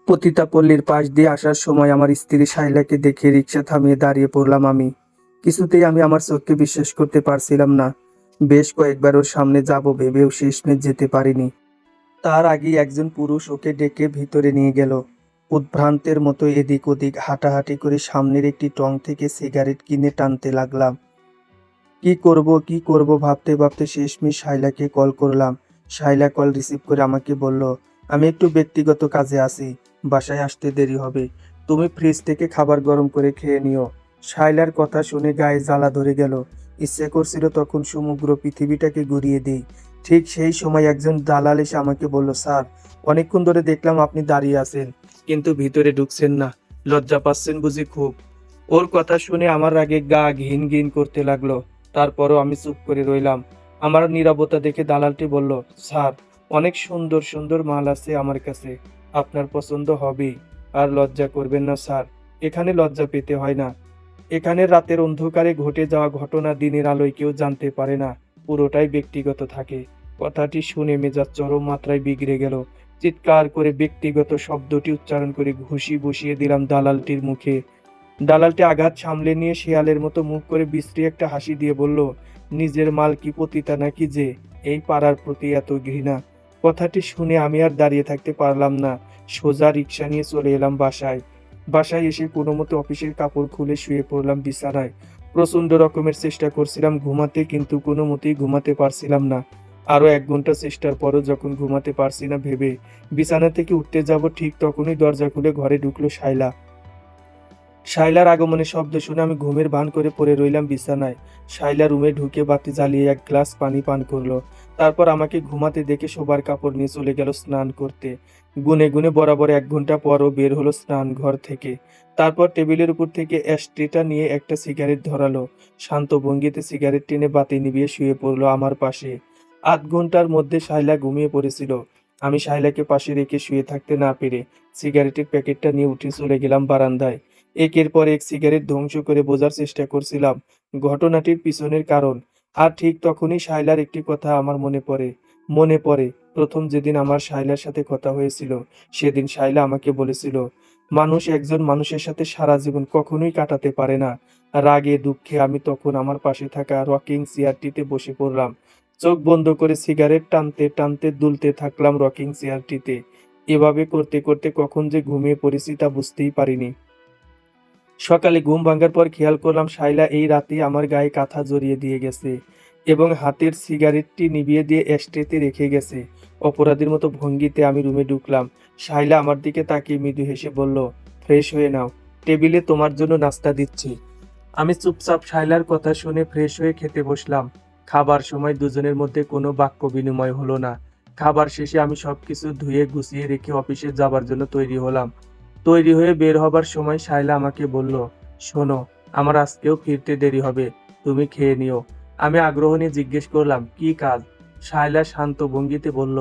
পতিতাপল্লীর পাশ দিয়ে আসার সময় আমার স্ত্রী শাইলাকে দেখে রিকশা থামিয়ে দাঁড়িয়ে পড়লাম আমি। কিছুতেই আমি আমার চোখকে বিশ্বাস করতে পারছিলাম না। বেশ কয়েকবার ওর সামনে যাব ভেবেও শেষমেশ যেতে পারিনি। তার আগেই একজন পুরুষ ওকে ডেকে ভিতরে নিয়ে গেল। উদ্ভ্রান্তের মতো এদিক ওদিক হাঁটাহাঁটি করে সামনের একটি টং থেকে সিগারেট কিনে টানতে লাগলাম। কি করব ভাবতে ভাবতে শেষমেশ শাইলাকে কল করলাম। শাইলা কল রিসিভ করে আমাকে বলল, আমি একটু ব্যক্তিগত কাজে আছি, বাসায় আসতে দেরি হবে, তুমি ফ্রিজ থেকে খাবার গরম করে খেয়ে নিও। শাইলার কথা শুনে গায়ে জ্বালা ধরে গেল। ইচ্ছে করছিল তখন সমগ্র পৃথিবীটাকে ঘুরিয়ে দিই। ঠিক সেই সময় একজন দালাল এসে আমাকে বলল, স্যার, অনেকক্ষণ ধরে দেখলাম আপনি দাঁড়িয়ে আছেন, কিন্তু ভিতরে ঢুকছেন না, লজ্জা পাচ্ছেন বুঝি খুব। ওর কথা শুনে আমার রাগে গা ঘিন ঘিন করতে লাগলো। তারপরও আমি চুপ করে রইলাম। আমার নীরবতা দেখে দালালটি বলল, স্যার, অনেক সুন্দর সুন্দর মাল আছে আমার কাছে, আপনার পছন্দ হবেই। আর লজ্জা করবেন না স্যার, এখানে লজ্জা পেতে হয় না। এখানে রাতের অন্ধকারে ঘটে যাওয়া ঘটনা দিনের আলোয় কেউ জানতে পারে না, পুরোটাই ব্যক্তিগত থাকে। কথাটি শুনে মেজাজ চরম মাত্রায় বিগড়ে গেল। চিৎকার করে ব্যক্তিগত শব্দটি উচ্চারণ করে ঘুষি বসিয়ে দিলাম দালালটির মুখে। দালালটি আঘাত সামলে নিয়ে শেয়ালের মতো মুখ করে বিশ্রী একটা হাসি দিয়ে বলল, নিজের মাল কি পতিতা নাকি যে এই পাড়ার প্রতি এত ঘৃণা। কথাটি শুনে আমি আর দাঁড়িয়ে থাকতে পারলাম না। সোজা রিক্সা নিয়ে চলে এলাম বাসায়। বাসায় এসে কোনো মতো অফিসের কাপড় খুলে শুয়ে পড়লাম বিছানায়। প্রচন্ড রকমের চেষ্টা করছিলাম ঘুমাতে, কিন্তু কোনো মতেই ঘুমাতে পারছিলাম না। আরো 1 ঘন্টা চেষ্টার পরও যখন ঘুমাতে পারছি না ভেবে বিছানা থেকে উঠতে যাব, ঠিক তখনই দরজা খুলে ঘরে ঢুকলো শাইলা। শাইলার আগমনের শব্দ শুনে আমি ঘুমের ভান করে পড়ে রইলাম বিছানায়। শাইলা রুমে ঢুকে বাতি জ্বালিয়ে 1 গ্লাস পানি পান করলো। তারপর আমাকে ঘুমাতে দেখে শোবার কাপড় নিয়ে চলে গেল স্নান করতে। গুনে গুনে বরাবর 1 ঘন্টা পরও বের হলো স্নান ঘর থেকে। তারপর টেবিলের উপর থেকে অ্যাশট্রেটা নিয়ে একটা সিগারেট ধরালো। শান্ত ভঙ্গিতে সিগারেট টেনে বাতি নিভিয়ে শুয়ে পড়লো আমার পাশে। 8 ঘন্টার মধ্যে শাইলা ঘুমিয়ে পড়েছিল। আমি শাইলাকে পাশে রেখে শুয়ে থাকতে না পেরে সিগারেটের প্যাকেটটা নিয়ে উঠে চলে গেলাম বারান্দায়। একের পর এক সিগারেট ধ্বংস করে বোঝার চেষ্টা করছিলাম ঘটনাটির পিছনের কারণ। আর ঠিক তখনই শায়লার একটি কথা আমার মনে পড়ে প্রথম যেদিন আমার শায়লার সাথে কথা হয়েছিল। সেদিন শায়লা আমাকে বলেছিল, মানুষ একজন মানুষের সাথে সারা জীবন কখনোই কাটাতে পারে না। রাগে দুঃখে আমি তখন আমার পাশে থাকা রকিং চেয়ারটিতে বসে পড়লাম। চোখ বন্ধ করে সিগারেট টানতে টানতে দুলতে থাকলাম রকিং চেয়ারটিতে। এভাবে করতে করতে কখন যে ঘুমিয়ে পড়েছি তা বুঝতেই পারিনি। সকালে ঘুম ভাঙার পর খেয়াল করলাম শাইলা এই রাতে আমার গায়ে কাঁথা জড়িয়ে দিয়ে গেছে এবং হাতের সিগারেটটি নিভিয়ে দিয়ে অ্যাশট্রেতে রেখে গেছে। অপরাধীর মতো ভঙ্গিতে আমি রুমে ঢুকলাম। শাইলা আমার দিকে তাকিয়ে মৃদু হেসে বলল, ফ্রেশ হয়ে নাও, টেবিলে তোমার জন্য নাস্তা দিচ্ছি। আমি চুপচাপ শাইলার কথা শুনে ফ্রেশ হয়ে খেতে বসলাম। খাবার সময় দুজনের মধ্যে কোনো বাক্য বিনিময় হলো না। খাবার শেষে আমি সবকিছু ধুয়ে গুছিয়ে রেখে অফিসে যাবার জন্য তৈরি হলাম। তৈরি হয়ে বের হবার সময় শায়লা আমাকে বলল, শোনো, আমার আজকেও ফিরতে দেরি হবে, তুমি খেয়ে নিও। আমি আগ্রহ নিয়ে জিজ্ঞেস করলাম, কি কাজ? শায়লা শান্ত ভঙ্গিতে বলল,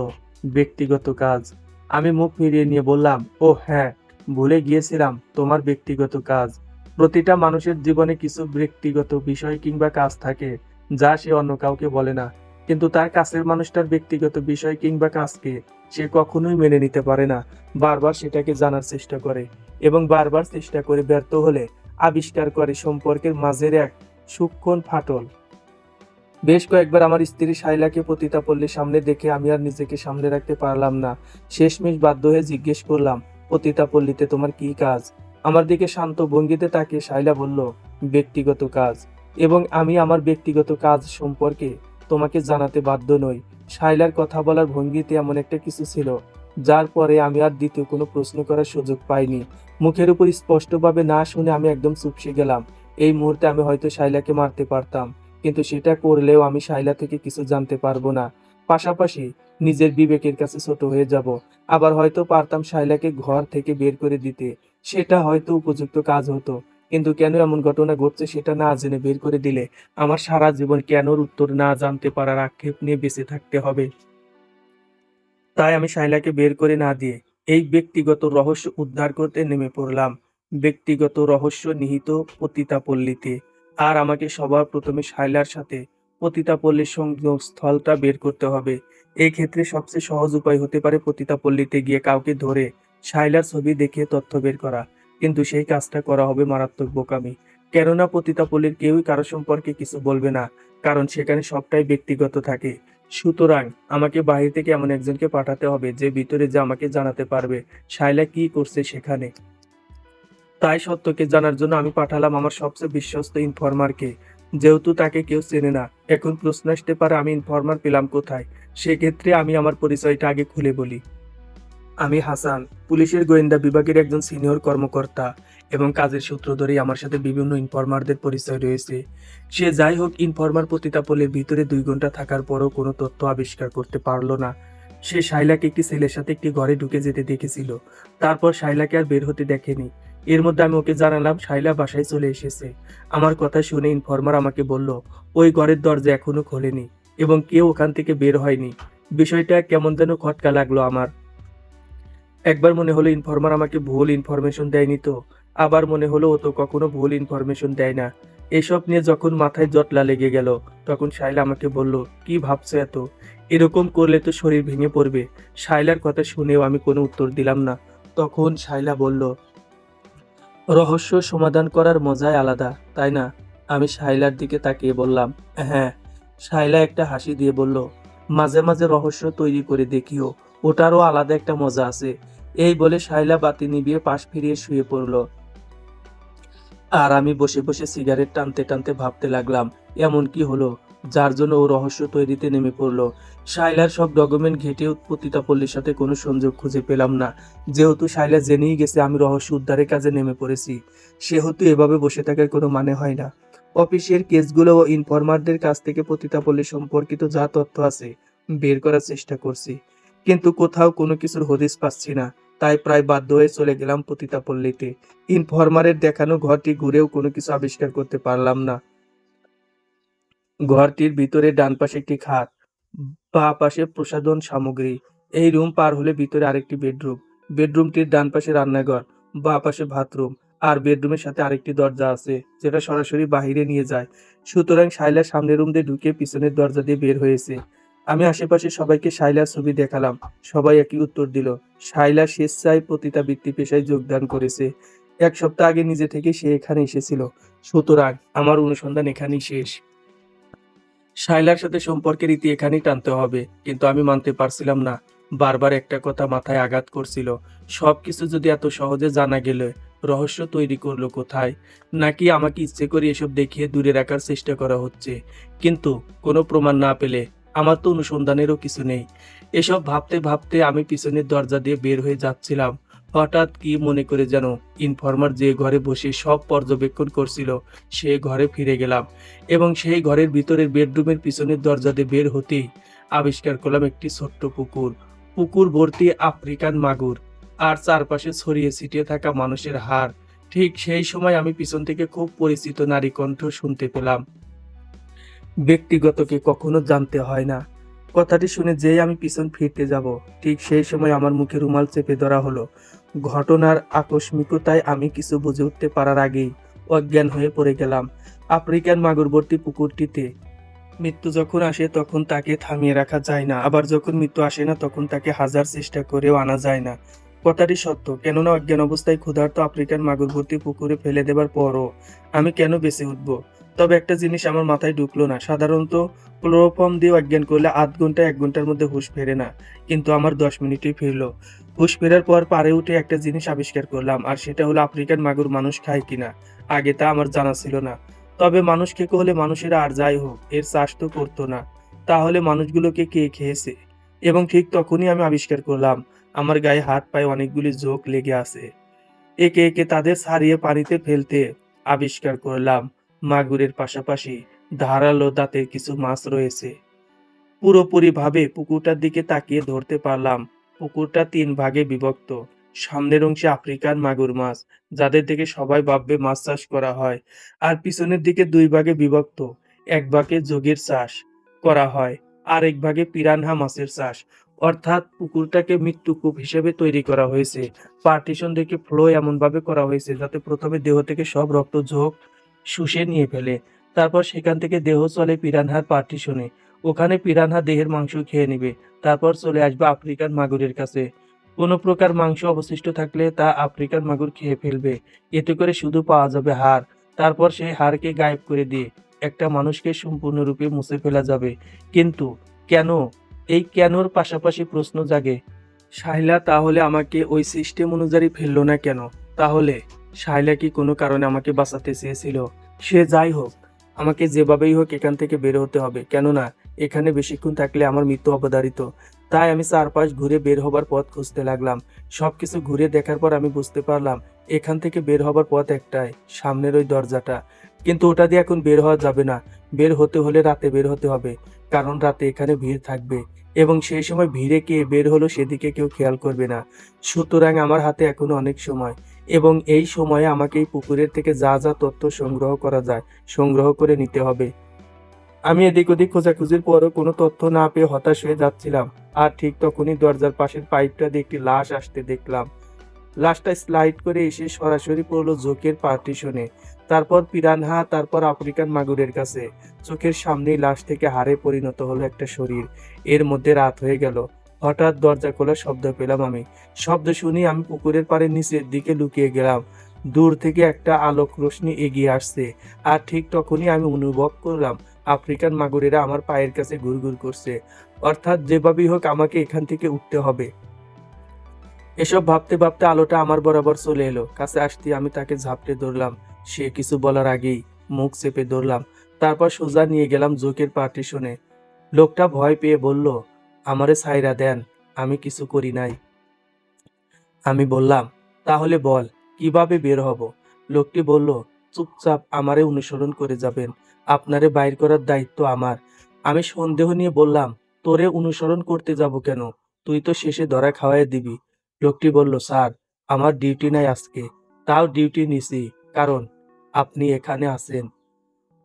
ব্যক্তিগত কাজ। আমি মুখ ফিরিয়ে নিয়ে বললাম, ও হ্যাঁ, ভুলে গিয়েছিলাম, তোমার ব্যক্তিগত কাজ। প্রতিটা মানুষের জীবনে কিছু ব্যক্তিগত বিষয় কিংবা কাজ থাকে, যা সে অন্য কাউকে বলে না। কিন্তু তার কাছের মানুষটার ব্যক্তিগত বিষয় কিংবা কাজকে সে কখনোই মেনে নিতে পারে না। বারবার সেটাকে জানার চেষ্টা করে এবং বারবার চেষ্টা করে ব্যর্থ হলে আবিষ্কার করে সম্পর্কের মাঝের এক সূক্ষ্ম ফাটল। বেশ কয়েকবার আমার স্ত্রী শাইলাকে পতিতাপল্লীর সামনে দেখে আমি আর নিজেকে সামলে রাখতে পারলাম না। শেষমেশ বাধ্য হয়ে জিজ্ঞেস করলাম, পতিতাপল্লীতে তোমার কি কাজ? আমার দিকে শান্ত ভঙ্গিতে তাকিয়ে শাইলা বলল, ব্যক্তিগত কাজ। এবং আমি আমার ব্যক্তিগত কাজ সম্পর্কে তোমাকে জানাতে বাধ্য নই। শাইলার কথা বলার ভঙ্গিতে এমন একটা কিছু ছিল, যার পরে আমি আর দ্বিতীয় কোনো প্রশ্ন করার সুযোগ পাইনি। মুখের উপর স্পষ্টভাবে না শুনে আমি একদম চুপসে গেলাম। এই মুহূর্তে আমি হয়তো শাইলাকে মারতে পারতাম, কিন্তু সেটা করলেও আমি শাইলা থেকে কিছু জানতে পারবো না। পাশাপাশি নিজের বিবেকের কাছে ছোট হয়ে যাব। আবার হয়তো পারতাম শাইলাকে ঘর থেকে বের করে দিতে, সেটা হয়তো উপযুক্ত কাজ হতো। কিন্তু কেন এমন ঘটনা ঘটছে সেটা না জেনে বের করে দিলে আমার সারা জীবন কেনর উত্তর না জানতে পারার আক্ষেপ নিয়ে বেঁচে থাকতে হবে। তাই আমি শাইলাকে বের করে না দিয়ে এই ব্যক্তিগত রহস্য উদ্ধার করতে নেমে পড়লাম। ব্যক্তিগত রহস্য নিহিত পতিতাপল্লীতে। আর আমাকে সবার প্রথমে শাইলার সাথে পতিতাপল্লীর সংযোগস্থলটা বের করতে হবে। এই ক্ষেত্রে সবচেয়ে সহজ উপায় হতে পারে পতিতাপল্লীতে গিয়ে কাউকে ধরে শাইলার ছবি দেখে তথ্য বের করা, কিন্তু সেই কাজটা করা হবে মারাত্মক বোকামি। কেননা পতিতাপল্লীর কেউই কারো সম্পর্কে কিছু বলবে না, কারণ সেখানে সবটাই ব্যক্তিগত থাকে। সুতরাং আমাকে বাহির থেকে এমন একজনকে পাঠাতে হবে যে ভিতরে যে আমাকে জানাতে পারবে শাইলা কি করছে সেখানে। তাই সত্যকে জানার জন্য আমি পাঠালাম আমার সবচেয়ে বিশ্বস্ত ইনফরমারকে। যেহেতু তাকে কেউ চেনে না, এখন প্রশ্ন আসতে পারে আমি ইনফরমার পেলাম কোথায়। সেক্ষেত্রে আমি আমার পরিচয়টা আগে খুলে বলি। আমি হাসান, পুলিশের গোয়েন্দা বিভাগের একজন সিনিয়র কর্মকর্তা, এবং কাজের সূত্র ধরেই আমার সাথে বিভিন্ন ইনফরমারদের পরিচয় রয়েছে। সে যাই হোক, ইনফরমার পতিতাপল্লীর ভিতরে 2 ঘন্টা থাকার পরও কোনো তথ্য আবিষ্কার করতে পারলো না। সে শাইলাকে একটি ছেলের সাথে একটি ঘরে ঢুকে যেতে দেখেছিল, তারপর শাইলাকে আর বের হতে দেখেনি। এর মধ্যে আমি ওকে জানালাম শাইলা বাসায় চলে এসেছে। আমার কথা শুনে ইনফরমার আমাকে বলল ওই ঘরের দরজা এখনো খোলেনি এবং কেউ ওখান থেকে বের হয়নি। বিষয়টা কেমন যেন খটকা লাগলো আমার। একবার মনে হলো ইনফরমার আমাকে ভুল ইনফরমেশন দেয়নি তো, আবার মনে হলো ও তো কখনো ভুল ইনফরমেশন দেয় না। এসব নিয়ে যখন মাথায় জটলা লেগে গেল, তখন শাইলা আমাকে বলল, কি ভাবছো এত? এরকম করলে তো শরীর ভেঙে পড়বে। শাইলার কথা শুনেও আমি কোনো উত্তর দিলাম না। তখন শাইলা বলল, রহস্য সমাধান করার মজাই আলাদা, তাই না? আমি শাইলার দিকে তাকিয়ে বললাম, হ্যাঁ। শাইলা একটা হাসি দিয়ে বলল, মাঝে মাঝে রহস্য তৈরি করে দেখিও, ওটারও আলাদা একটা মজা আছে। এই বলে শাইলা বাতি নিভিয়ে পাশ ফিরিয়ে শুয়ে পড়ল। আর আমি বসে বসে সিগারেট টানতে টানতে ভাবতে লাগলাম, এমন কি হলো যার জন্য ও রহস্য তৈরিতে নেমে পড়লো। শাইলার সব ডকুমেন্ট ঘেটে পতিতাপল্লীর সাথে কোনো সংযোগ খুঁজে পেলাম না। যেহেতু শাইলা জেনেই গেছে আমি রহস্য উদ্ধারের কাজে নেমে পড়েছি, সেহেতু এভাবে বসে থাকার কোনো মানে হয় না। অফিসের কেসগুলো ও ইনফরমারদের কাছ থেকে পতিতাপল্লী সম্পর্কিত যা তথ্য আছে বের করার চেষ্টা করছি, কিন্তু কোথাও কোনো কিছুর হদিস পাচ্ছি না। তাই প্রায় বাধ্য হয়ে চলে গেলাম পতিতাপল্লীতে। ইনফরমারের দেখানো ঘরটি ঘুরেও কোনো কিছু আবিষ্কার করতে পারলাম না। ঘরটির ভিতরে ডান পাশে একটি খাট, বাঁ পাশে প্রসাধন সামগ্রী। এই রুম পার হলে ভিতরে আরেকটি বেডরুম। বেডরুমটির ডান পাশে রান্নাঘর, বাঁ পাশে বাথরুম, আর বেডরুমের সাথে আরেকটি দরজা আছে যেটা সরাসরি বাহিরে নিয়ে যায়। সুতরাং শাইলা সামনের রুম দিয়ে ঢুকে পিছনের দরজা দিয়ে বের হয়েছে। আমি আশেপাশে সবাইকে শাইলার ছবি দেখালাম। সবাই একই উত্তর দিল, শাইলা স্বেচ্ছায় পতিতাবৃত্তি পেশায় যোগদান করেছে। 1 সপ্তাহ আগে নিজে থেকে সে এখানে এসেছিল। সুতরাং আমার অনুসন্ধান এখানেই শেষ। শাইলার সাথে সম্পর্কের ইতি এখানেই টানতে হবে, কিন্তু আমি মানতে পারছিলাম না। বারবার একটা কথা মাথায় আঘাত করছিল, সবকিছু যদি এত সহজে জানা গেলে রহস্য তৈরি করলো কোথায়? নাকি আমাকে ইচ্ছে করে এসব দেখিয়ে দূরে রাখার চেষ্টা করা হচ্ছে? কিন্তু কোনো প্রমাণ না পেলে আমার তো অনুসন্ধানেরও কিছু নেই। এসব ভাবতে ভাবতে আমি পিছনের দরজা দিয়ে বের হয়ে যাচ্ছিলাম। হঠাৎ কি মনে করে যেন ইনফরমার যে ঘরে বসে সব পর্যবেক্ষণ করছিল সে ঘরে ফিরে গেলাম, এবং সেই ঘরের ভিতরের বেডরুমের পিছনের দরজা দিয়ে বের হতেই আবিষ্কার করলাম একটি ছোট্ট পুকুর। পুকুর ভর্তি আফ্রিকান মাগুর, আর চারপাশে ছড়িয়ে ছিটিয়ে থাকা মানুষের হাড়। ঠিক সেই সময় আমি পিছন থেকে খুব পরিচিত নারী কণ্ঠ শুনতে পেলাম, ব্যক্তিগতকে কখনো জানতে হয় না। কথাটি শুনে যেই আমি পিছন ফিরতে যাব, ঠিক সেই সময় আমার মুখে রুমাল চেপে ধরা হলো। ঘটনার আকস্মিকতায় আমি কিছু বুঝে উঠতে পারার আগেই অজ্ঞান হয়ে পড়ে গেলাম। আফ্রিকান মাগুরবর্তী পুকুরটিতে মৃত্যু যখন আসে তখন তাকে থামিয়ে রাখা যায় না, আবার যখন মৃত্যু আসে না তখন তাকে হাজার চেষ্টা করেও আনা যায় না। কথাটি সত্য, কেননা অজ্ঞান অবস্থায় ক্ষুধার্ত আফ্রিকান মাগুরবর্তী পুকুরে ফেলে দেবার পরও আমি কেন বেঁচে উঠবো? তবে একটা জিনিস আমার মাথায় ঢুকলো না। সাধারণত ক্লোরোফর্ম দিয়ে অজ্ঞান করলে 0.5 ঘন্টা 1 ঘন্টার মধ্যে হুঁশ ফেরে না, কিন্তু আমার 10 মিনিটেই ফিরলো। হুঁশ ফেরার পর পাড়ে উঠে একটা জিনিস আবিষ্কার করলাম, আর সেটা হলো আফ্রিকান মাগুর মানুষ খায় কিনা। আগে তা আমার জানা ছিল না। তবে মানুষ খেকো হলে মানুষেরা আর যাই হোক এর চাষ তো করতো না, তাহলে মানুষগুলোকে কে খেয়েছে? এবং ঠিক তখনই আমি আবিষ্কার করলাম আমার গায়ে হাত পায়ে অনেকগুলি জোক লেগে আছে। একে একে তাদের ছাড়িয়ে পানিতে ফেলতে আবিষ্কার করলাম মাগুরের পাশাপাশি ধারালো দাঁতের কিছু মাছ রয়েছে। পুরোপুরিভাবে পুকুরটার দিকে তাকিয়ে ধরতে পারলাম পুকুরটা 3 ভাগে বিভক্ত। সামনের অংশে আফ্রিকান মাগুর মাছ, যাদের থেকে সবাই ভাববে মাছ চাষ করা হয়, আর পিছনের দিকে 2 ভাগে বিভক্ত। 1 ভাগে যোগের চাষ করা হয়, আর 1 ভাগে পিরানহা মাছের চাষ। অর্থাৎ পুকুরটাকে মৃত্যুকূপ হিসেবে তৈরি করা হয়েছে। পার্টিশন থেকে ফ্লো এমন ভাবে করা হয়েছে যাতে প্রথমে দেহ থেকে সব রক্ত ঝোঁক শুষে নিয়ে ফেলে, তারপর সেখান থেকে দেহ চলে পিরানহার পার্টিশনে। ওখানে পিরানহা দেহের মাংস খেয়ে নেবে, তারপর চলে আসবে আফ্রিকান মাগুরের কাছে। কোনো প্রকার মাংস অবশিষ্ট থাকলে তা আফ্রিকান মাগুর খেয়ে ফেলবে। এতে করে শুধু পাওয়া যাবে হাড়। তারপর সেই হাড়কে গায়েব করে দিয়ে একটা মানুষকে সম্পূর্ণরূপে মুছে ফেলা যাবে। কিন্তু কেন? এই কেনর পাশাপাশি প্রশ্ন জাগে, শায়লা তাহলে আমাকে ওই সিস্টেম অনুযায়ী ফেললো না কেন? তাহলে শায়লা কি কোনো কারণে আমাকে বাঁচাতে চেয়েছিল? সে যাই হোক, আমাকে যেভাবেই হোক এখান থেকে বের হতে হবে, কেননা এখানে বেশিক্ষণ থাকলে আমার মৃত্যু অবধারিত। তাই আমি চারপাশ ঘুরে বের হবার পথ খুঁজতে লাগলাম। সবকিছু ঘুরে দেখার পর আমি বুঝতে পারলাম এখান থেকে বের হবার পথ একটাই, সামনের ওই দরজাটা। কিন্তু ওটা দিয়ে এখন বের হওয়া যাবে না। বের হতে হলে রাতে বের হতে হবে, কারণ রাতে এখানে ভিড় থাকবে এবং সেই সময় ভিড়ে কে বের হলো সেদিকে কেউ খেয়াল করবে না। সুতরাং আমার হাতে এখনো অনেক সময় এবং এই সময়ে আমাকে এই পুকুরের থেকে যা যা তথ্য সংগ্রহ করা যায় সংগ্রহ করে নিতে হবে। আমি এদিক ওদিক খোঁজাখুঁজির পরও কোনো তথ্য না পেয়ে হতাশ হয়ে যাচ্ছিলাম। আর ঠিক তখনই দরজার পাশের পাইপটা দিয়ে একটি লাশ আসতে দেখলাম। লাশটা স্লাইড করে এসে সরাসরি পড়লো জোকের পার্টিশনে, তারপর পিরানহা, তারপর আফ্রিকান মাগুরের কাছে। চোখের সামনেই লাশ থেকে হাড়ে পরিণত হলো একটা শরীর। এর মধ্যে রাত হয়ে গেল। হঠাৎ দরজা খোলার শব্দ পেলাম আমি। শব্দ শুনি আমি পুকুরের পাড়ে নিচের দিকে লুকিয়ে গেলাম। দূর থেকে একটা আলোক রোশনি এগিয়ে আসছে। আর ঠিক তখনই আমি অনুভব করলাম আফ্রিকান মাগুরেরা আমার পায়ের কাছে ঘুরঘুর করছে। অর্থাৎ যেভাবেই হোক আমাকে এখান থেকে উঠতে হবে। এসব ভাবতে ভাবতে আলোটা আমার বরাবর চলে এলো। কাছে আসতে আমি তাকে ঝাপটে ধরলাম। সে কিছু বলার আগেই মুখ চেপে ধরলাম। তারপর সোজা নিয়ে গেলাম জোকের পার্টিশনে। লোকটা ভয় পেয়ে বলল, আমারে ছাইরা দেন, আমি কিছু করি নাই। আমি বললাম, তাহলে বল কিভাবে বের হব? লোকটি বলল, চুপচাপ আমারে অনুসরণ করে যাবেন, আপনারে বাইর করার দায়িত্ব আমার। আমি সন্দেহ নিয়ে বললাম, তোরে অনুসরণ করতে যাব কেন? তুই তো শেষে ধরা খাওয়াই দিবি। লোকটি বলল, স্যার, আমার ডিউটি নাই আজকে। তাও ডিউটি নিছি, কারণ আপনি এখানে আছেন।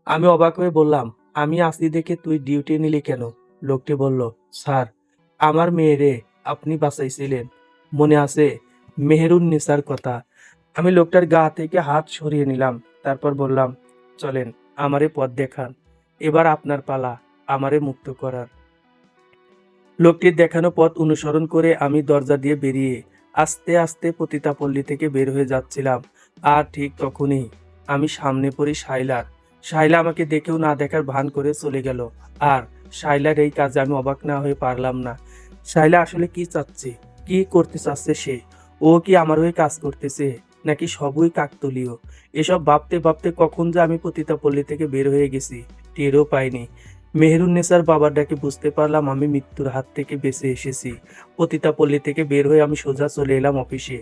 আমি অবাক হয়ে বললাম, আমি আছি দেখে তুই ডিউটি নিলি কেন? লোকটি বলল, স্যার, আমার মেয়েরে আপনি বাঁচাইছিলেন, মনে আছে? মেহেরুন্নেসার কথা। আমি লোকটার গা থেকে হাত সরিয়ে নিলাম। তারপর বললাম, চলেন, আমারে পথ দেখান। এবার আপনার পালা আমারে মুক্ত করার। লোকটির দেখানো পথ অনুসরণ করে আমি দরজা দিয়ে বেরিয়ে আস্তে আস্তে পতিতাপল্লী থেকে বের হয়ে যাচ্ছিলাম। আর ঠিক তখনই আমি সামনে পড়ি শাইলার। শাইলা আমাকে দেখেও না দেখার ভান করে চলে গেল। আর শাইলার এই কাজে আমি অবাক না হয়ে পারলাম না। শাইলা আসলে কি চাচ্ছে, কি করতে চাচ্ছে সে? ও কি আমার হয়ে কাজ করতেছে, নাকি সবই কাকতালীয়? এসব ভাবতে ভাবতে কখন যে আমি পতিতাপল্লী থেকে বের হয়ে গেছি টেরও পাইনি। মেহেরুন্নেসার বাবার ডাকে বুঝতে পারলাম আমি মৃত্যুর হাত থেকে বেঁচে এসেছি। পতিতাপল্লী থেকে বের হয়ে আমি সোজা চলে এলাম অফিসে।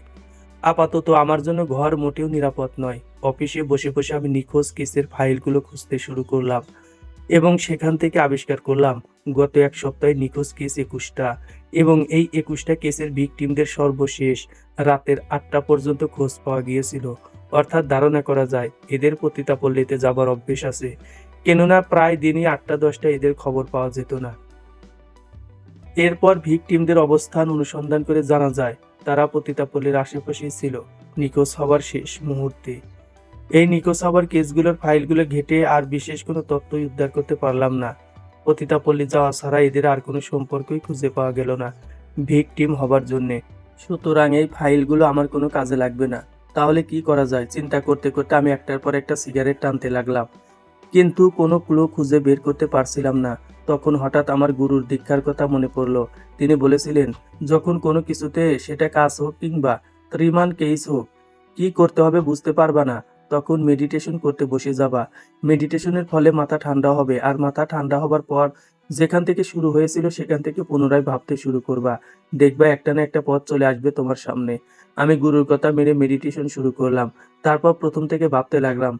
আপাতত আমার জন্য ঘর মোটেও নিরাপদ নয়। অফিসে বসে বসে আমি নিখোঁজ কেসের ফাইলগুলো খুঁজতে শুরু করলাম এবং সেখান থেকে আবিষ্কার করলাম গত এক সপ্তাহে নিখোঁজ কেস 21টা এবং এই 21টা কেসের ভিকটিমদের সর্বশেষ রাতের 8টা পর্যন্ত খোঁজ পাওয়া গিয়েছিল। অর্থাৎ ধারণা করা যায় এদের পতিতাপল্লীতে যাবার অভ্যেস আছে, কেননা প্রায় দিনই 8টা-10টা এদের খবর পাওয়া যেত না। এরপর ভিকটিমদের অবস্থান অনুসন্ধান করে জানা যায় তারা পতিতাপল্লীর আশেপাশেই ছিল নিখোঁজ হবার শেষ মুহূর্তে। এই নিখোঁজ হবার কেসগুলোর ফাইলগুলো ঘেঁটে আর বিশেষ কোনো তথ্যই উদ্ধার করতে পারলাম না। পতিতাপল্লী যাওয়া ছাড়া এদের আর কোনো সম্পর্কই খুঁজে পাওয়া গেল না ভিকটিম হবার জন্যে। সুতরাং এই ফাইলগুলো আমার কোনো কাজে লাগবে না। তাহলে কি করা যায় চিন্তা করতে করতে আমি একটার পর একটা সিগারেট টানতে লাগলাম, কিন্তু কোনো ক্লু খুঁজে বের করতে পারছিলাম না। তখন হঠাৎ আমার গুরুর দীক্ষার কথা মনে পড়লো। তিনি বলেছিলেন, যখন কোনো কিছুতে, সেটা কাজ হোক কিংবা ত্রিমান কেস হোক, কি করতে হবে বুঝতে পারবা না, তখন মেডিটেশন করতে বসে যাবা। মেডিটেশনের ফলে মাথা ঠান্ডা হবে, আর মাথা ঠান্ডা হবার পর যেখান থেকে শুরু হয়েছিল সেখান থেকে পুনরায় ভাবতে শুরু করবা। দেখবা একটা না একটা পথ চলে আসবে তোমার সামনে। আমি গুরুর কথা মেনে মেডিটেশন শুরু করলাম। তারপর প্রথম থেকে ভাবতে লাগলাম।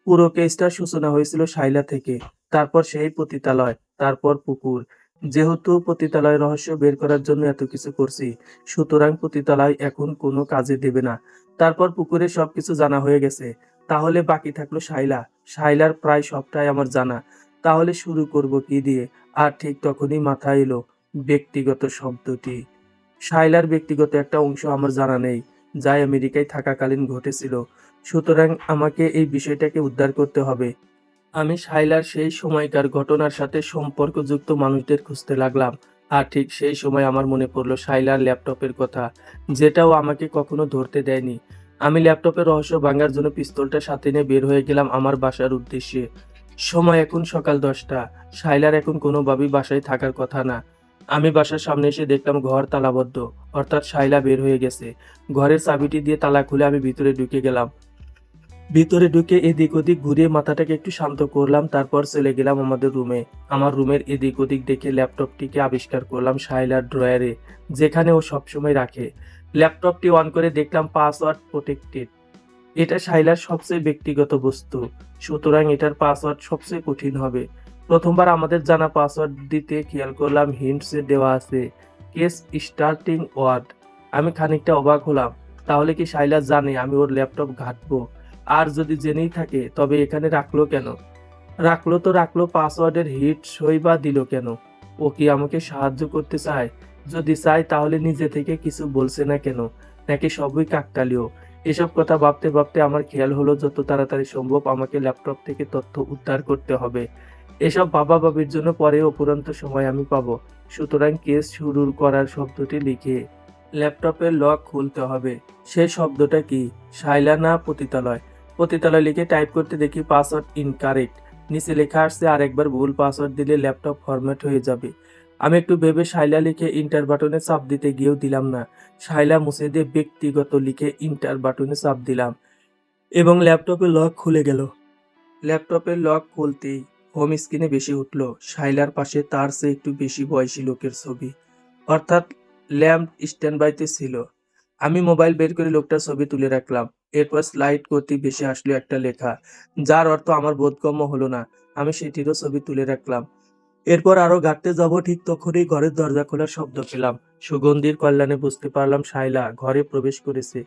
পুরো কেসটার সূচনা হয়েছিল শাইলা থেকে, তারপর সেই পতিতালয়, তারপর পুকুর। যেহেতু পতিতালয় রহস্য বের করার জন্য এত কিছু করছি, সুতরাং পতিতালয় এখন কোনো কাজে দেবে না। তারপর পুকুরের সবকিছু জানা হয়ে গেছে, তাহলে বাকি থাকলো শাইলা। শাইলার প্রায় সবটাই আমার জানা, তাহলে শুরু করব কি দিয়ে? আর ঠিক তখনই মাথায় এলো ব্যক্তিগত শব্দটি। শাইলার ব্যক্তিগত একটা অংশ আমার জানা নেই, যা আমেরিকায় থাকাকালীন ঘটেছিল। সুতরাং আমাকে এই বিষয়টাকে উদ্ধার করতে হবে। আমি শাইলার সেই সময়কার ঘটনার সাথে সম্পর্কযুক্ত মানুষদের খুঁজতে লাগলাম। আর ঠিক সেই সময় আমার মনে পড়লো শাইলার ল্যাপটপের কথা, যেটাও আমাকে কখনো ধরতে দেয়নি। আমি ল্যাপটপের রহস্য ভাঙার জন্য পিস্তলটা সাথে নিয়ে বের হয়ে গেলাম আমার বাসার উদ্দেশ্যে। সময় এখন সকাল 10টা। শাইলার এখন কোনোভাবেই বাসায় থাকার কথা না। আমি বাসার সামনে এসে দেখলাম ঘর তালাবদ্ধ, অর্থাৎ শাইলা বের হয়ে গেছে। ঘরের চাবিটি দিয়ে তালা খুলে আমি ভিতরে ঢুকে গেলাম। ভিতরে ঢুকে এদিক ওদিক ঘুরিয়ে মাথাটাকে একটু শান্ত করলাম, তারপর চলে গেলাম আমাদের রুমে। আমার রুমের এদিক ওদিক দেখে ল্যাপটপটিকে আবিষ্কার করলাম শাইলার ড্রয়ারে, যেখানে ও সবসময় রাখে। ল্যাপটপটি অন করে দেখলাম পাসওয়ার্ড প্রোটেক্টেড। এটা শাইলার সবচেয়ে ব্যক্তিগত বস্তু, সুতরাং এটার পাসওয়ার্ড সবচেয়ে কঠিন হবে। প্রথমবার আমাদের জানা পাসওয়ার্ড দিতে খেয়াল করলাম হিন্টসে দেওয়া আছে কেস স্টার্টিং ওয়ার্ড। আমি খানিকটা অবাক হলাম। তাহলে কি শাইলা জানে আমি ওর ল্যাপটপ ঘাঁটবো? আর যদি জেনেই থাকে তবে এখানে রাখলো কেন? রাখলো তো রাখলো, পাসওয়ার্ডের হিট সই বা দিল কেন? ও কি আমাকে সাহায্য করতে চায়? যদি চায় তাহলে নিজে থেকে কিছু বলছে না কেন? নাকি সবই কাকতালীয়? এসব কথা ভাবতে ভাবতে আমার খেয়াল হলো যত তাড়াতাড়ি সম্ভব আমাকে ল্যাপটপ থেকে তথ্য উদ্ধার করতে হবে। এসব ভাবাভাবির জন্য পরে অফুরন্ত সময় আমি পাবো। সুতরাং কেস শুরুর করার শব্দটি লিখে ল্যাপটপের লক খুলতে হবে। সেই শব্দটা কি? শাইলা না পতিতালয়? পতিতালয় লিখে টাইপ করতে দেখি পাসওয়ার্ড ইনকারেক্ট। নিচে লেখা আসছে আরেকবার ভুল পাসওয়ার্ড দিলে ল্যাপটপ ফরম্যাট হয়ে যাবে। আমি একটু ভেবে শাইলা লিখে ইন্টার বাটনে চাপ দিতে গিয়েও দিলাম না। শাইলা মুছে দিয়ে ব্যক্তিগত লিখে ইন্টার বাটনে চাপ দিলাম এবং ল্যাপটপের লক খুলে গেল। ল্যাপটপের লক খুলতেই হোম স্ক্রিনে বেশি উঠলো শাইলার পাশে তার চেয়ে একটু বেশি বয়সী লোকের ছবি, অর্থাৎ ল্যাম্প স্ট্যান্ড বাইতে ছিল। আমি মোবাইল বের করে লোকটার ছবি তুলে রাখলাম। এরপর স্লাইড করতে বেশি আসলো একটা লেখা, যার অর্থ আমার বোধগম্য হলো না। আমি সেটিরও ছবি তুলে রাখলাম। এরপর আরো ঘাটতে যাব, ঠিক তখনই ঘরের দরজা খোলার শব্দ পেলাম। সুগন্ধির কল্যাণে বুঝতে পারলাম শাইলা ঘরে প্রবেশ করেছে।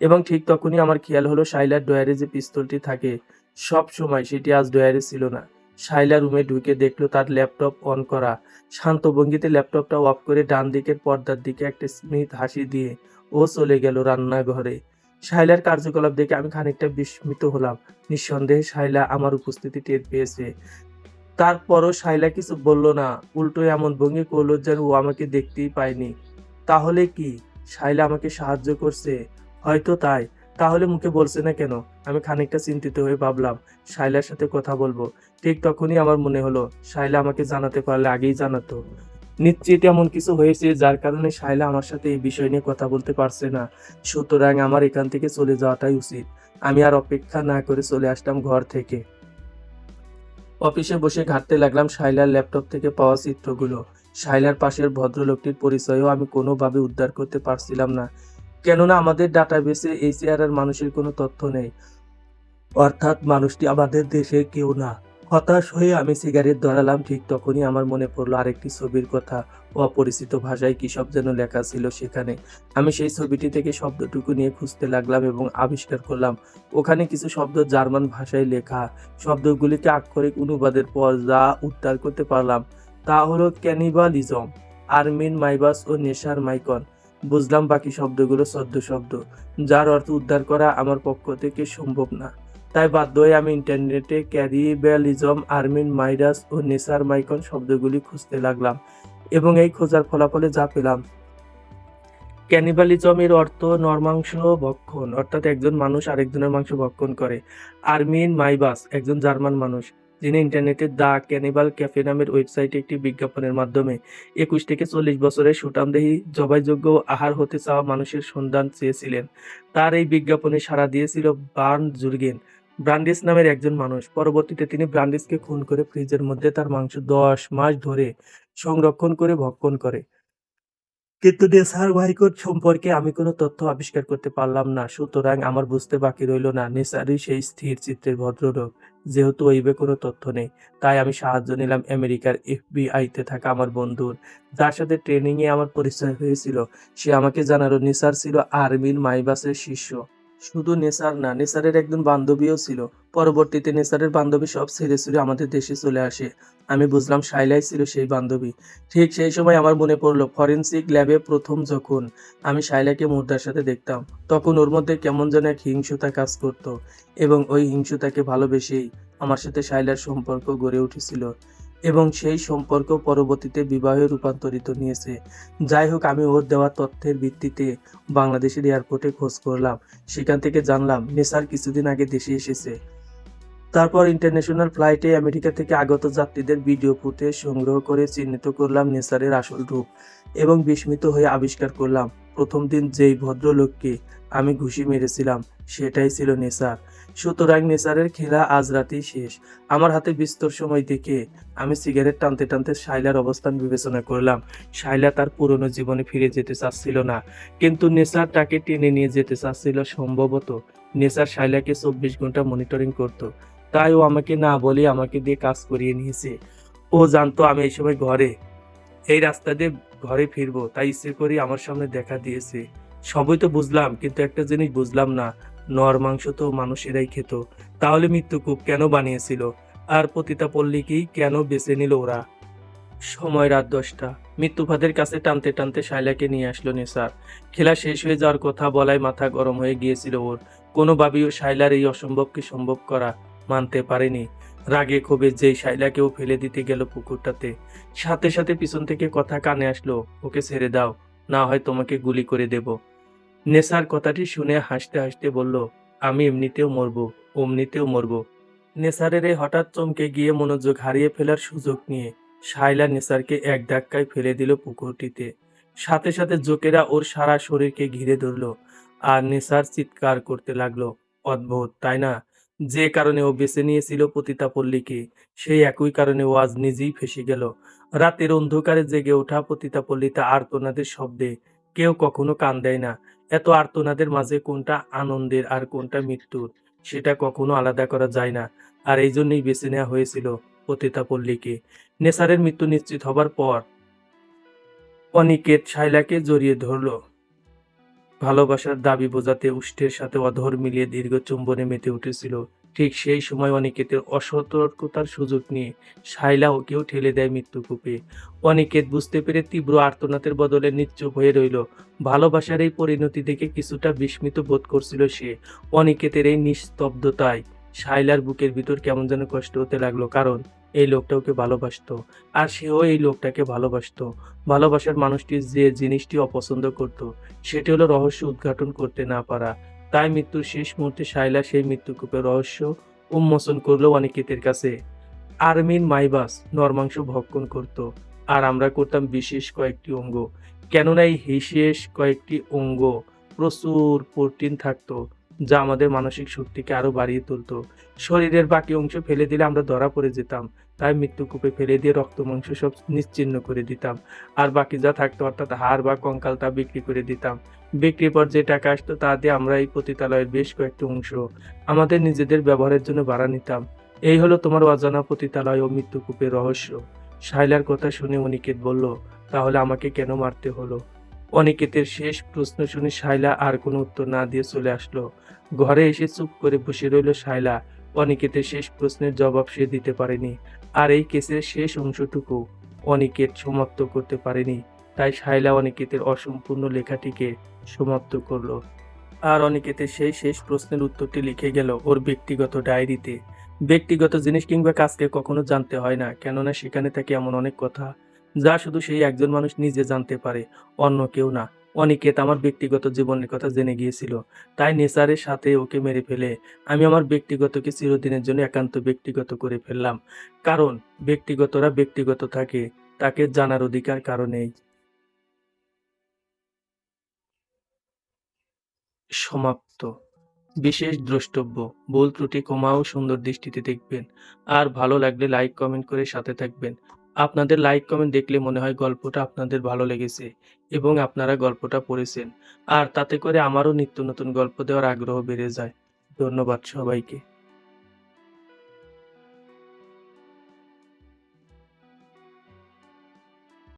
এবং ঠিক তখনই আমার খেয়াল হলো শাইলার ড্রয়ারে যে পিস্তলটি থাকে সব সময়, সেটি আজ ড্রয়ারে ছিল না। শাইলা রুমে ঢুকে দেখলো তার ল্যাপটপ অন করা। শান্ত ভঙ্গিতে ল্যাপটপটা অফ করে ডান দিকের পর্দার দিকে একটা স্মিত হাসি দিয়ে ও চলে গেল রান্নাঘরে। শাইলার কার্যকলাপ দেখে আমি খানিকটা বিস্মিত হলাম। নিঃসন্দেহে শাইলা আমার উপস্থিতি টের পেয়েছে। তারপরও শাইলা কিছু বলল না, উল্টো এমন ভঙ্গি করলো যেন ও আমাকে দেখতেই পায়নি। তাহলে কি শাইলা আমাকে সাহায্য করছে? হয়তো তাই। তাহলে মুখে বলছে না কেন? আমি খানিকটা চিন্তিত হয়ে ভাবলাম শাইলার সাথে কথা বলবো। ঠিক তখনই আমার মনে হলো শাইলা আমাকে জানাতে পারলে আগেই জানাতো। নিশ্চিত এমন কিছু হয়েছে যার কারণে শাইলা আমার সাথে এই বিষয় নিয়ে কথা বলতে পারছে না। সুতরাং আমার এখান থেকে চলে যাওয়াটাই উচিত। আমি আর অপেক্ষা না করে চলে আসলাম ঘর থেকে। অফিসে বসে ঘাঁটতে লাগলাম শাইলার ল্যাপটপ থেকে পাওয়া চিত্রগুলো। শাইলার পাশের ভদ্রলোকটির পরিচয়ও আমি কোনোভাবে উদ্ধার করতে পারছিলাম না, কেননা আমাদের ডাটাবেসে এই চেহারার মানুষের কোনো তথ্য নেই, অর্থাৎ মানুষটি আমাদের দেশের কেউ না। হতাশ হয়ে আমি সিগারেট ধরালাম। ঠিক তখনই আমার মনে পড়লো আরেকটি ছবির কথা। অপরিচিত ভাষায় কি সব যেন লেখা ছিল সেখানে। আমি সেই ছবিটি থেকে শব্দটুকু নিয়ে খুঁজতে লাগলাম এবং আবিষ্কার করলাম ওখানে কিছু শব্দ জার্মান ভাষায় লেখা। শব্দগুলিকে আক্ষরিক অনুবাদের পর যা উদ্ধার করতে পারলাম তা হলো ক্যানিবালিজম, আর্মিন মাইবাস ও নেশার মাইকন। বুঝলাম বাকি শব্দগুলো ছদ্ম শব্দ, যার অর্থ উদ্ধার করা আমার পক্ষ থেকে সম্ভব না। তাই বাধ্য হয়ে আমি ইন্টারনেটে ক্যানিবালিজম, আর্মিন মাইরাস ও নেসার মাইকন শব্দগুলি খুঁজতে লাগলাম এবং এই খোঁজার ফলাফলে যা পেলাম, ক্যানিবালিজম এর অর্থ নরমাংস ভক্ষণ, অর্থাৎ একজন মানুষ আরেকজনের মাংস ভক্ষণ করে। আর্মিন মাইবাস একজন জার্মান মানুষ, যিনি ইন্টারনেটে দ্য ক্যানিবাল ক্যাফে নামের ওয়েবসাইটে একটি বিজ্ঞাপনের মাধ্যমে 21 থেকে 40 বছরের সুঠামদেহী জবাইযোগ্য আহার হতে চাওয়া মানুষের সন্ধান চেয়েছিলেন। তার এই বিজ্ঞাপনে সাড়া দিয়েছিল বার্ন জুরগেন ব্রান্ডিস নামের একজন মানুষ। পরবর্তীতে তিনি ব্রান্ডিসকে খুন করে ফ্রিজের মধ্যে তার মাংস 10 মাস ধরে সংরক্ষণ করে ভক্ষণ করে। কিন্তু নেসার মাইকন সম্পর্কে আমি কোনো তথ্য আবিষ্কার করতে পারলাম না। সুতরাং আমার বুঝতে বাকি রইল না নেসারই সেই স্থির চিত্রের ভদ্রলোক। যেহেতু ওয়েবে কোনো তথ্য নেই, তাই আমি সাহায্য নিলাম আমেরিকার এফবিআইতে থাকা আমার বন্ধুর, যার সাথে ট্রেনিংয়ে আমার পরিচয় হয়েছিল। সে আমাকে জানালো নেসার ছিল আর্মিন মাইবাসের শিষ্য। শুধু নেসার না, নেসারের একজন বান্ধবীও ছিল। পরবর্তীতে নেসারের বান্ধবী সব ছেড়ে ছুড়ে আমাদের দেশে চলে আসে। আমি বুঝলাম শাইলাই ছিল সেই বান্ধবী। ঠিক সেই সময় আমার মনে পড়ল ফরেনসিক ল্যাবে প্রথম যখন আমি শাইলাকে মুর্দার সাথে দেখতাম, তখন ওর মধ্যে কেমন যেন এক হিংসুতা কাজ করত এবং ওই হিংসুতাকে ভালোবেসেই আমার সাথে শাইলার সম্পর্ক গড়ে উঠেছিল। এবং সেই সম্পর্ক পরবর্তীতে বিবাহে রূপান্তরিত নিয়েছে। যাই হোক, আমি ওর দেওয়া তথ্যের ভিত্তিতে বাংলাদেশের এয়ারপোর্টে খোঁজ করলাম। সেখান থেকে জানলাম নেসার কিছুদিন আগে দেশে এসেছে। তারপর ইন্টারন্যাশনাল ফ্লাইটে আমেরিকা থেকে আগত যাত্রীদের ভিডিও ফুটেজ সংগ্রহ করে চিহ্নিত করলাম নেসারের আসল রূপ এবং বিস্মিত হয়ে আবিষ্কার করলাম প্রথম দিন যেই ভদ্রলোককে আমি ঘুষি মেরেছিলাম সেটাই ছিল নেসার। সুতরাং নেসারের খেলা আজ রাতেই শেষ। আমার হাতে বিস্তর সময় দেখে আমি সিগারেট টানতে টানতে শাইলার অবস্থান বিবেচনা করলাম। শাইলা তার পুরনো জীবনে ফিরে যেতে চাচ্ছিল না, কিন্তু নেসার তাকে টেনে নিয়ে যেতে চাচ্ছিল। সম্ভবত নেসার শাইলাকে 24 ঘন্টা মনিটরিং করত, তাই ও আমাকে না বলে আমাকে দিয়ে কাজ করিয়ে নিয়েছে। ও জানতো আমি এই সময় এই রাস্তা দিয়ে ঘরে ফিরবো, তাই ইচ্ছে করে আমার সামনে দেখা দিয়েছে। সবই তো বুঝলাম, কিন্তু একটা জিনিস বুঝলাম না, নর মাংস তো মানুষেরাই খেত, তাহলে মৃত্যুকূপ কেন বানিয়েছিল? আর পতিতা পল্লীকেই কেন বেছে নিল ওরা? সময় রাত 10টা। মৃত্যুফাঁদের কাছে টানতে টানতে শায়লাকে নিয়ে আসলো নেসার। খেলা শেষ হয়ে যাওয়ার কথা বলায় মাথা গরম হয়ে গিয়েছিল ওর। কোনোভাবেই ও শায়লার এই অসম্ভবকে সম্ভব করা মানতে পারেনি। রাগে ক্ষোভে যেই শায়লাকেও ফেলে দিতে গেল পুকুরটাতে, সাথে সাথে পিছন থেকে কথা কানে আসলো, ওকে ছেড়ে দাও, না হয় তোমাকে গুলি করে দেব। নেসার কথাটি শুনে হাসতে হাসতে বলল, আমি এমনিতেও মরবো, অমনিতেও মরবো। নেসারের এই হঠাৎ চমকে গিয়ে মনোযোগ হারিয়ে ফেলার সুযোগ নিয়ে শায়লা নেসারকে এক ধাক্কায় ফেলে দিল পুকুরটিতে। সাথে সাথে জোকেরা ওর সারা শরীরকে ঘিরে ধরলো আর নেসার চিৎকার করতে লাগলো। অদ্ভুত তাই না? যে কারণে ও বেছে নিয়েছিল পতিতাপল্লীকে, সেই একই কারণে ও আজ নিজেই ফেঁসে গেল। রাতের অন্ধকারে জেগে ওঠা পতিতাপল্লীতে আর্তনাদের শব্দে কেউ কখনো কান দেয় না। এত আর্তনাদের মাঝে কোনটা আনন্দের আর কোনটা মৃত্যুর সেটা কখনো আলাদা করা যায় না। আর এই জন্যই বেছে নেওয়া হয়েছিল পতিতাপল্লীকে। নেসারের মৃত্যু নিশ্চিত হবার পর অনিকেত শায়লাকে জড়িয়ে ধরল। ভালোবাসার দাবি বোঝাতে উষ্ঠের সাথে অধর মিলিয়ে দীর্ঘ চুম্বনে মেতে উঠেছিল। ঠিক সেই সময় অনিকেতের অসতর্কতার সুযোগ নিয়ে শায়লা ওকেও ঠেলে দেয় মৃত্যুকূপে। অনিকেত বুঝতে পেরে তীব্র আর্তনাদের বদলে নিশ্চুপ হয়ে রইল। ভালোবাসার এই পরিণতি দেখে কিছুটা বিস্মিত বোধ করছিল সে। অনিকেতের এই নিস্তব্ধতায় শায়লার বুকের ভিতর কেমন যেন কষ্ট হতে লাগলো, কারণ এই লোকটা ওকে ভালোবাসতো আর সেও এই লোকটাকে ভালোবাসতো। ভালোবাসার মানুষটি যে জিনিসটি অপছন্দ করত সেটি হলো রহস্য উদ্ঘাটন করতে না পারা। তাই মৃত্যুর শেষ মুহূর্তে শায়লা সেই মৃত্যুকূপের রহস্য উন্মোচন করলো অনিকেতের কাছে। আরমিন মাইবাস নরমাংস ভক্ষণ করত, আর আমরা করতাম বিশেষ কয়েকটি অঙ্গ। কেননা এই বিশেষ কয়েকটি অঙ্গ প্রচুর প্রোটিন থাকতো, যা আমাদের মানসিক শক্তিকে আরো বাড়িয়ে তুলতো। শরীরের বাকি অংশ ফেলে দিলে আমরা ধরা পড়ে যেতাম, তাই মৃত্যুকূপে ফেলে দিয়ে রক্ত মাংস সব নিশ্চিহ্ন করে দিতাম। আর বাকি যা থাকতো অর্থাৎ হাড় বা কঙ্কাল তা বিক্রি করে দিতাম। বিক্রির পর যে টাকা আসতো তা দিয়ে আমরা এই পতিতালয়ের বেশ কয়েকটি অংশ আমাদের নিজেদের ব্যবহারের জন্য ভাড়া নিতাম। এই হলো তোমার অজানা পতিতালয় ও মৃত্যুকূপের রহস্য। শায়লার কথা শুনে অনিকেত বলল, তাহলে আমাকে কেন মারতে হলো? অনিকেতের শেষ প্রশ্ন শুনে শায়লা আর কোনো উত্তর না দিয়ে চলে আসলো। ঘরে এসে চুপ করে বসে রইল শায়লা। অনিকেতের শেষ প্রশ্নের জবাব সে দিতে পারেনি, আর এই কেসের শেষ অংশটুকু অনিকেত সমাপ্ত করতে পারেনি। তাই শায়লা অনিকেতের অসম্পূর্ণ লেখাটিকে সমাপ্ত করলো। আর অনিকেতের সেই শেষ প্রশ্নের উত্তরটি লিখে গেল ওর ব্যক্তিগত ডায়েরিতে। ব্যক্তিগত জিনিস কিংবা কাজকে কখনো জানতে হয় না, কেননা সেখানে থাকে এমন অনেক কথা যা শুধু সেই একজন মানুষ নিজে জানতে পারে, অন্য কেউ না। অনিকেত আমার ব্যক্তিগত জীবনের কথা জেনে গিয়েছিল, তাই নেসারের সাথে ওকে মেরে ফেলে আমি আমার ব্যক্তিগতকে চিরদিনের জন্য একান্ত ব্যক্তিগত করে ফেললাম। কারণ ব্যক্তিগতরা ব্যক্তিগত থাকে, তাকে জানার অধিকার কারণেই। সমাপ্ত। বিশেষ দ্রষ্টব্য: ভুল ত্রুটি ক্ষমা ও সুন্দর দৃষ্টিতে দেখবেন। আর ভালো লাগলে লাইক কমেন্ট করে সাথে থাকবেন। আপনাদের লাইক কমেন্ট দেখলে মনে হয় গল্পটা আপনাদের ভালো লেগেছে এবং আপনারা গল্পটা পড়েছেন। আর তাতে করে আমারও নিত্য নতুন গল্প দেওয়ার আগ্রহ বেড়ে যায়। ধন্যবাদ সবাইকে।